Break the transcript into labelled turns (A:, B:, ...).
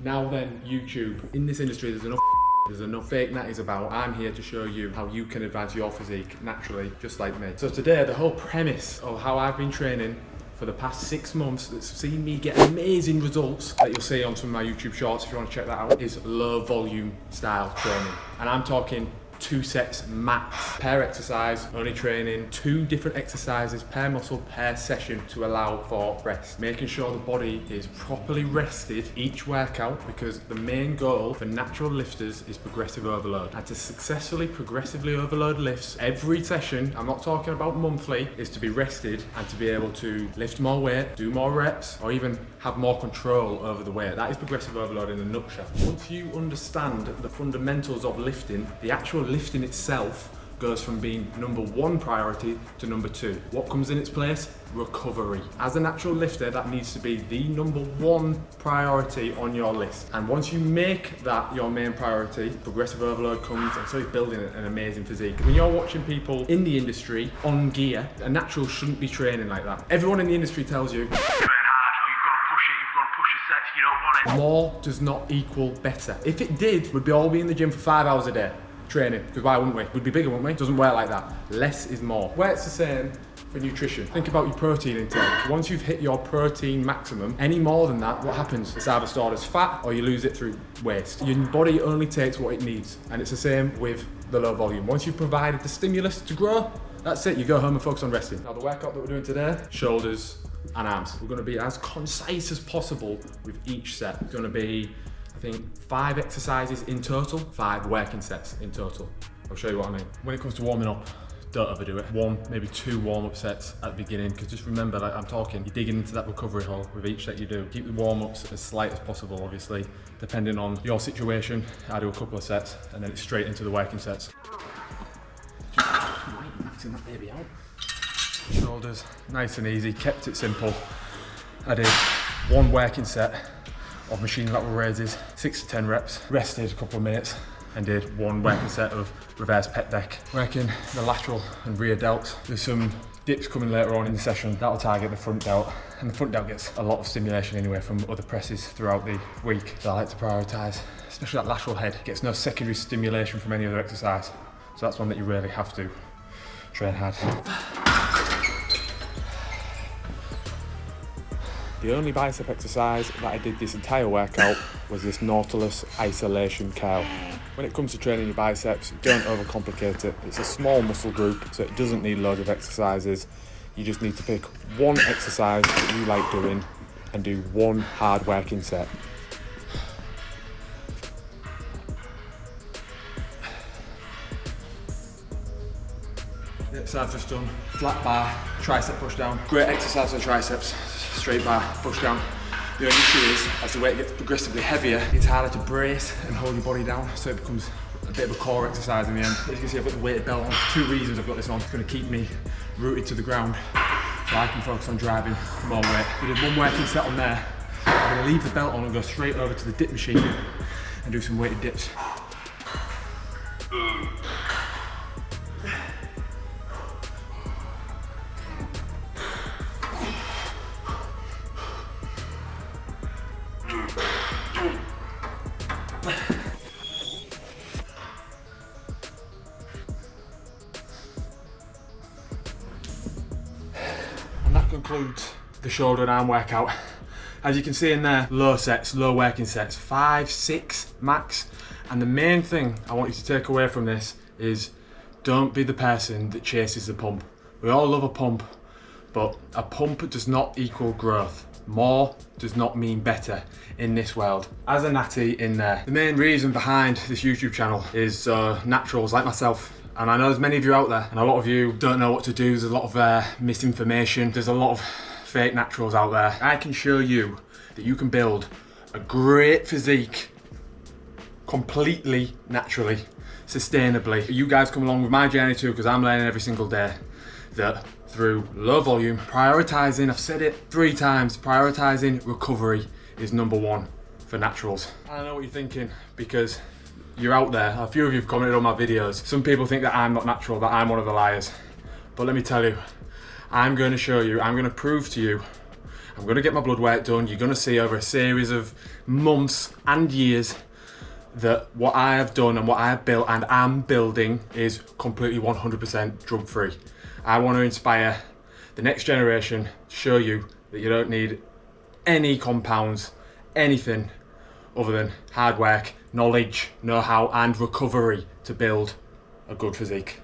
A: Now then, YouTube. In this industry, there's enough fake natties about. I'm here to show you how you can advance your physique naturally, just like me. So today, the whole premise of how I've been training for the past 6 months that's seen me get amazing results that you'll see on some of my YouTube shorts if you want to check that out, is low volume style training. And I'm talking 2 sets max per exercise, only training 2 different exercises per muscle per session to allow for rest, making sure the body is properly rested each workout, because the main goal for natural lifters is progressive overload, and to successfully progressively overload lifts every session, I'm not talking about monthly, is to be rested and to be able to lift more weight, do more reps, or even have more control over the weight. That is progressive overload in a nutshell. Once you understand the fundamentals of lifting, the actual lifting itself goes from being number 1 priority to number 2. What comes in its place? Recovery. As a natural lifter, that needs to be the number 1 priority on your list. And once you make that your main priority, progressive overload comes, and so you're building an amazing physique. When you're watching people in the industry on gear, a natural shouldn't be training like that. Everyone in the industry tells you, more does not equal better. If it did, we'd all be in the gym for 5 hours a day training, because why wouldn't we? We'd be bigger, wouldn't we? It doesn't work like that. Less is more. Where it's the same for nutrition. Think about your protein intake. Once you've hit your protein maximum, any more than that, what happens? It's either stored as fat or you lose it through waste. Your body only takes what it needs, and it's the same with the low volume. Once you've provided the stimulus to grow, that's it. You go home and focus on resting. Now the workout that we're doing today, shoulders and arms. We're going to be as concise as possible with each set. It's going to be, I think, 5 exercises in total, 5 working sets in total. I'll show you what I mean. When it comes to warming up, don't overdo it. 1, maybe 2 warm-up sets at the beginning, because just remember, like I'm talking, you're digging into that recovery hole with each set you do. Keep the warm-ups as slight as possible, obviously, depending on your situation. I do a couple of sets, and then it's straight into the working sets. Maxing that baby out. Shoulders, nice and easy, kept it simple. I did 1 working set of machine lateral raises, 6 to 10 reps, rested a couple of minutes, and did 1 working set of reverse pec deck. Working the lateral and rear delts. There's some dips coming later on in the session. That'll target the front delt, and the front delt gets a lot of stimulation anyway from other presses throughout the week. So I like to prioritise, especially that lateral head. Gets no secondary stimulation from any other exercise. So that's one that you really have to train hard. The only bicep exercise that I did this entire workout was this Nautilus isolation curl. When it comes to training your biceps, don't overcomplicate it. It's a small muscle group, so it doesn't need loads of exercises. You just need to pick 1 exercise that you like doing and do 1 hard working set. So I've just done flat bar, tricep push down. Great exercise for triceps, straight bar, push down. The only issue is, as the weight gets progressively heavier, it's harder to brace and hold your body down, so it becomes a bit of a core exercise in the end. As you can see, I've got the weighted belt on. 2 reasons I've got this on. It's going to keep me rooted to the ground, so I can focus on driving more weight. We did 1 working set on there. I'm going to leave the belt on and go straight over to the dip machine and do some weighted dips. And that concludes the shoulder and arm workout. As you can see in there, low sets, low working sets, 5, 6 max. And the main thing I want you to take away from this is, don't be the person that chases the pump. We all love a pump, but a pump does not equal growth. More does not mean better in this world. As a natty in there, the main reason behind this YouTube channel is naturals like myself. And I know there's many of you out there, and a lot of you don't know what to do. There's a lot of misinformation. There's a lot of fake naturals out there. I can show you that you can build a great physique completely naturally, sustainably. You guys come along with my journey too, because I'm learning every single day that through low volume, prioritizing, I've said it 3 times, prioritizing recovery is number 1 for naturals. I know what you're thinking, because you're out there. A few of you have commented on my videos. Some people think that I'm not natural, that I'm one of the liars. But let me tell you, I'm going to show you, I'm going to prove to you, I'm gonna get my blood work done. You're gonna see over a series of months and years that what I have done and what I have built and am building is completely 100% drug free. I want to inspire the next generation, show you that you don't need any compounds, anything other than hard work, knowledge, know-how and recovery to build a good physique.